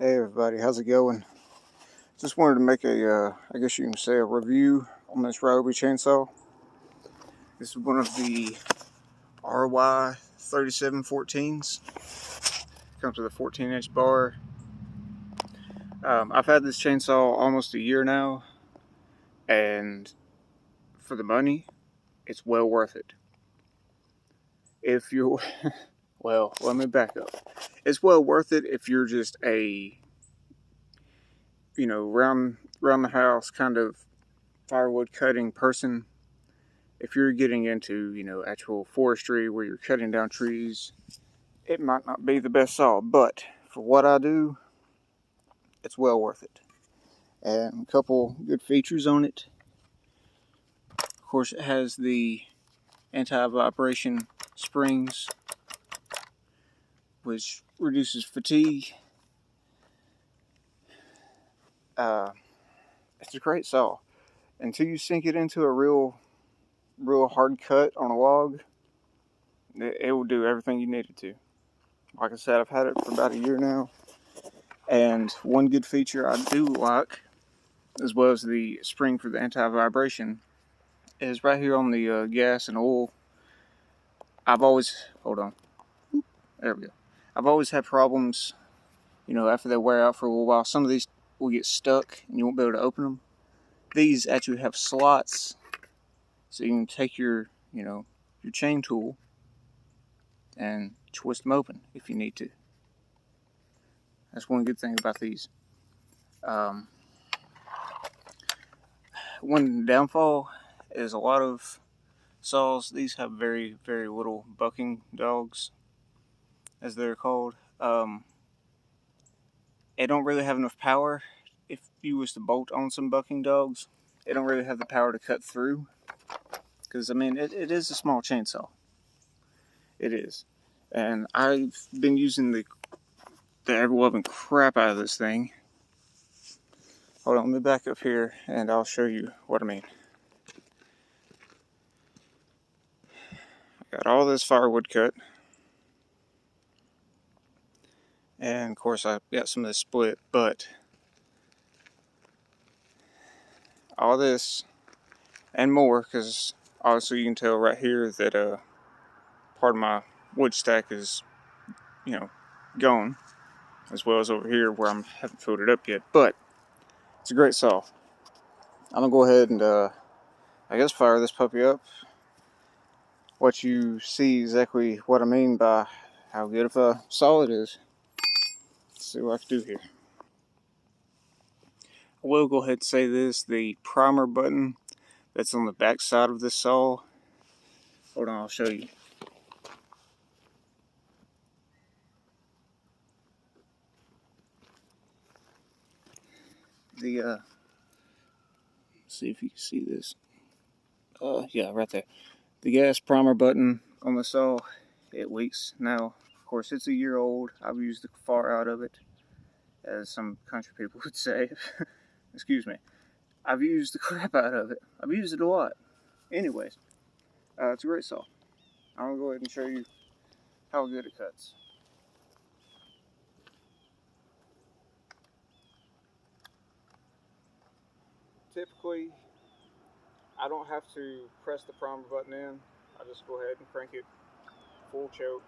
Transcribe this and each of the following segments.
Hey everybody, how's it going? Just wanted to make I guess you can say a review on this Ryobi chainsaw. This is one of the RY 3714s. Comes with a 14-inch bar. I've had this chainsaw almost a year now, and for the money, it's well worth it. If you're, well, let me back up. It's well worth it if you're just a, round the house kind of firewood cutting person. If you're getting into, actual forestry where you're cutting down trees, it might not be the best saw, but for what I do, it's well worth it. And a couple good features on it. Of course, it has the anti-vibration springs, which reduces fatigue. It's a great saw. Until you sink it into a real hard cut on a log, it will do everything you need it to. Like I said, I've had it for about a year now. And one good feature I do like, as well as the spring for the anti-vibration, is right here on the gas and oil. Hold on, there we go. I've always had problems, after they wear out for a little while. Some of these will get stuck and you won't be able to open them. These actually have slots, so you can take your chain tool and twist them open if you need to. That's one good thing about these. One downfall is a lot of saws. These have very, very little bucking dogs, as they're called. It don't really have enough power. If you was to bolt on some bucking dogs, it don't really have the power to cut through. Because, it is a small chainsaw. It is. And I've been using the ever-loving crap out of this thing. Hold on, let me back up here and I'll show you what I mean. I got all this firewood cut. And of course I got some of this split, but all this and more, because obviously you can tell right here that part of my wood stack is, gone, as well as over here where I haven't filled it up yet. But it's a great saw. I'm gonna go ahead and I guess fire this puppy up. What you see exactly what I mean by how good of a saw it is. Let's see what I can do here. I will go ahead and say this: the primer button that's on the back side of this saw. Hold on, I'll show you. See if you can see this. Yeah, right there. The gas primer button on the saw, it leaks now. Of course, it's a year old. I've used the far out of it, as some country people would say. Excuse me. I've used the crap out of it. I've used it a lot. Anyways, it's a great saw. I'm gonna go ahead and show you how good it cuts. Typically, I don't have to press the primer button in. I just go ahead and crank it full choke.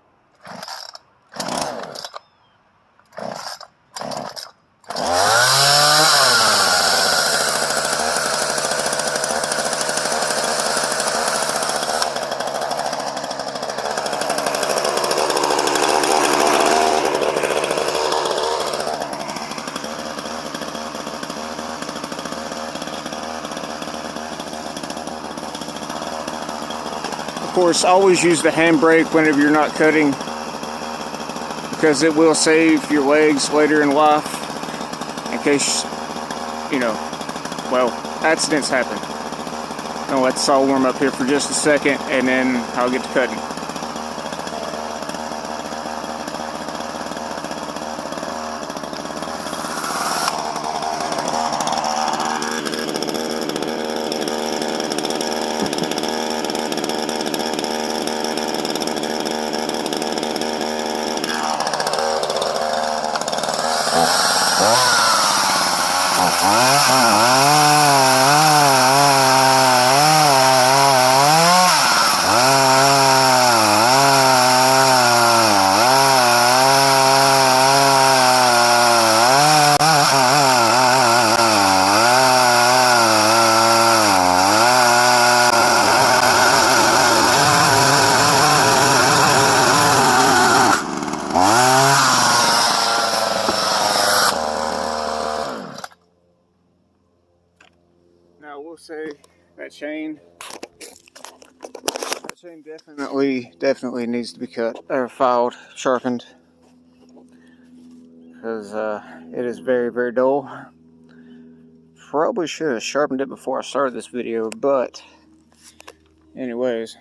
Of course, always use the handbrake whenever you're not cutting, because it will save your legs later in life in case, accidents happen. I'll let the saw warm up here for just a second and then I'll get to cutting. Now I will say that chain definitely needs to be cut or filed, sharpened, because it is very dull. Probably should have sharpened it before I started this video, but anyways,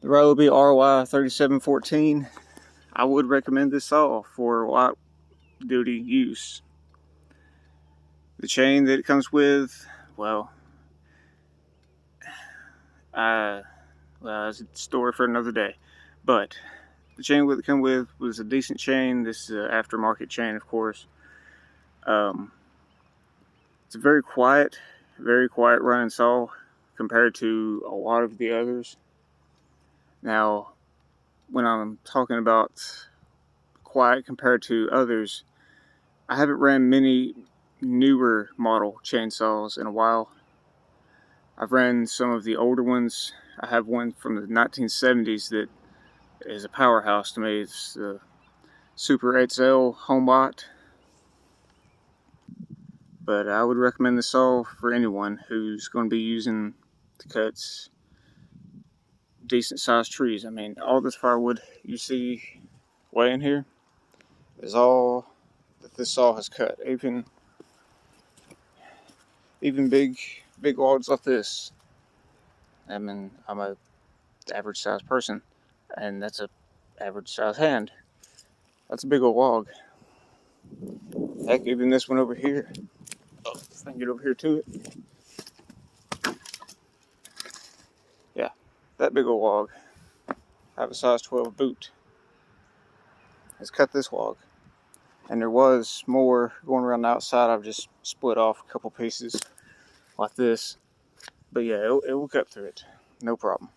the Ryobi RY 3714. I would recommend this saw for light duty use. The chain that it comes with, well, it's a story for another day. But the chain that it came with was a decent chain. This is an aftermarket chain, of course. It's a very quiet running saw compared to a lot of the others. Now, when I'm talking about quiet compared to others, I haven't ran many newer model chainsaws in a while. I've ran some of the older ones. I have one from the 1970s that is a powerhouse to me. It's the Super XL Homebot. But I would recommend this saw for anyone who's going to be using to cut decent sized trees. I mean, all this firewood you see laying here is all that this saw has cut. Even big logs like this. I mean, I'm a average sized person, and that's a average sized hand. That's a big old log. Heck, even this one over here. Oh, if I can get over here to it. Yeah, that big old log. I have a size 12 boot. Has cut this log. And there was more going around the outside. I've just split off a couple pieces like this. But yeah, it will cut through it. No problem.